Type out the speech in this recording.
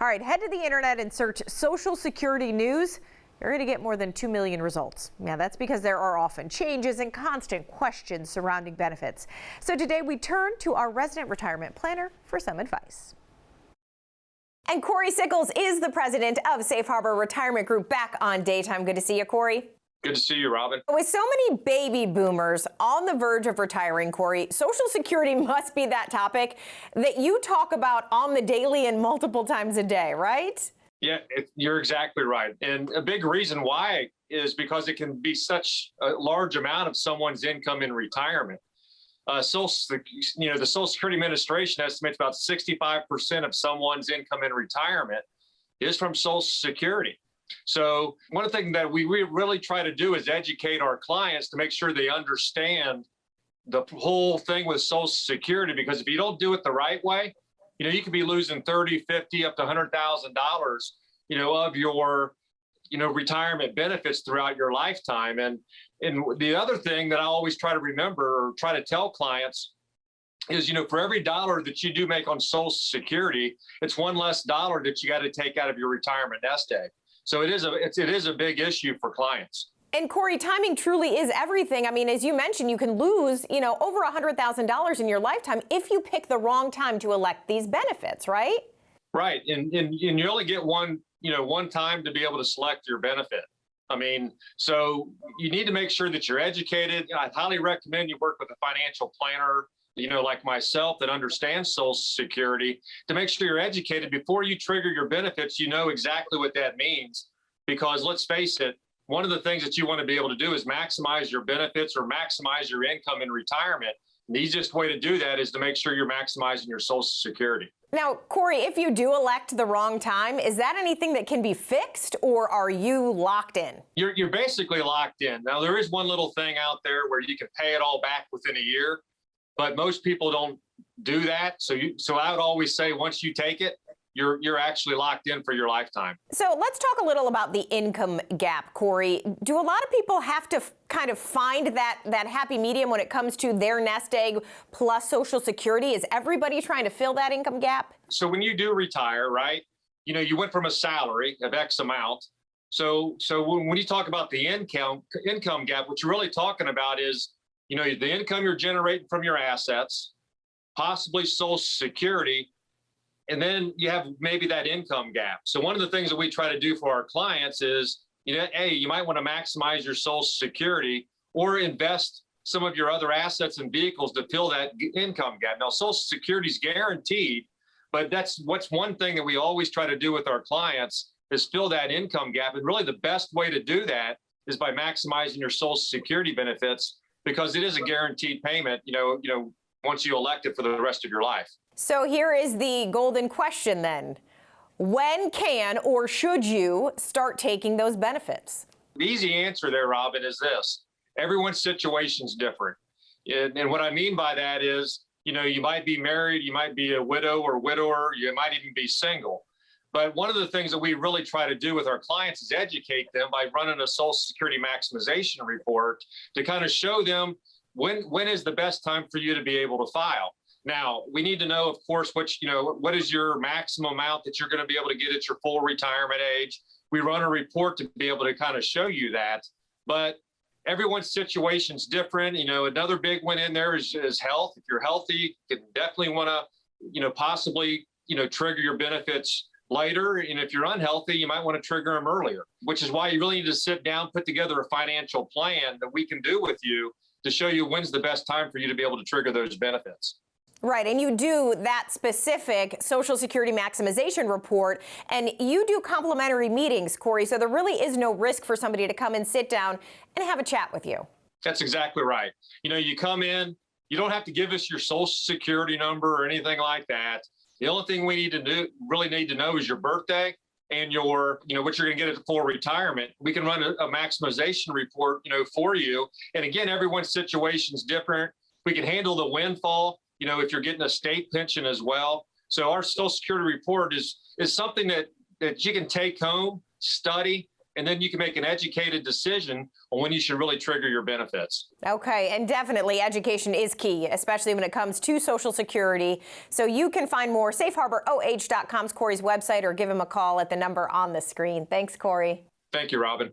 All right, head to the internet and search Social Security news. You're going to get more than 2 million results. Yeah, that's because there are often changes and constant questions surrounding benefits. So today we turn to our resident retirement planner for some advice. And Cory Sickles is the president of Safe Harbor Retirement Group, back on Daytime. Good to see you, Cory. Good to see you, Robin. With so many baby boomers on the verge of retiring, Cory, Social Security must be that topic that you talk about on the daily and multiple times a day, right? Yeah, you're exactly right. And a big reason why is because it can be such a large amount of someone's income in retirement. The Social Security Administration estimates about 65% of someone's income in retirement is from Social Security. So one thing that we really try to do is educate our clients to make sure they understand the whole thing with Social Security, because if you don't do it the right way, you could be losing 30, 50, up to $100,000, of your, retirement benefits throughout your lifetime. And the other thing that I always try to remember or try to tell clients is, for every dollar that you do make on Social Security, it's one less dollar that you got to take out of your retirement nest egg. So it is a big issue for clients. And Cory, timing truly is everything. I mean, as you mentioned, you can lose, over $100,000 in your lifetime if you pick the wrong time to elect these benefits, right? Right. And you only get one time to be able to select your benefit. I mean, so you need to make sure that you're educated. I highly recommend you work with a financial planner, like myself, that understands Social Security, to make sure you're educated before you trigger your benefits. You know exactly what that means, because let's face it, one of the things that you want to be able to do is maximize your benefits or maximize your income in retirement. And the easiest way to do that is to make sure you're maximizing your Social Security. Now, Cory, if you do elect the wrong time, is that anything that can be fixed, or are you locked in? You're basically locked in. Now, there is one little thing out there where you can pay it all back within a year, but most people don't do that. So I would always say, once you take it, you're actually locked in for your lifetime. So let's talk a little about the income gap, Cory. Do a lot of people have to kind of find that happy medium when it comes to their nest egg plus Social Security? Is everybody trying to fill that income gap? So when you do retire, right, you went from a salary of X amount. So when you talk about the income gap, what you're really talking about is, the income you're generating from your assets, possibly Social Security, and then you have maybe that income gap. So one of the things that we try to do for our clients is, hey, you might want to maximize your Social Security or invest some of your other assets and vehicles to fill that income gap. Now, Social Security is guaranteed, but what's one thing that we always try to do with our clients is fill that income gap. And really the best way to do that is by maximizing your Social Security benefits, because it is a guaranteed payment, once you elect it for the rest of your life. So here is the golden question then. When can or should you start taking those benefits? The easy answer there, Robin, is this. Everyone's situation is different. And what I mean by that is, you might be married, you might be a widow or widower, you might even be single. But one of the things that we really try to do with our clients is educate them by running a Social Security maximization report to kind of show them when is the best time for you to be able to file. Now, we need to know, of course, what is your maximum amount that you're going to be able to get at your full retirement age. We run a report to be able to kind of show you that. But everyone's situation's different. Another big one in there is health. If you're healthy, you can definitely want to, possibly, trigger your benefits later. And if you're unhealthy, you might want to trigger them earlier, which is why you really need to sit down, put together a financial plan that we can do with you to show you when's the best time for you to be able to trigger those benefits. Right, and you do that specific Social Security maximization report, and you do complimentary meetings, Cory, so there really is no risk for somebody to come and sit down and have a chat with you. That's exactly right. You come in, you don't have to give us your Social Security number or anything like that. The only thing we really need to know is your birthday and what you're going to get at full retirement. We can run a maximization report, for you. And again, everyone's situation is different. We can handle the windfall, if you're getting a state pension as well. So our Social Security report is something that you can take home, study, and then you can make an educated decision on when you should really trigger your benefits. Okay, and definitely education is key, especially when it comes to Social Security. So you can find more safeharboroh.com's Cory's website, or give him a call at the number on the screen. Thanks, Cory. Thank you, Robin.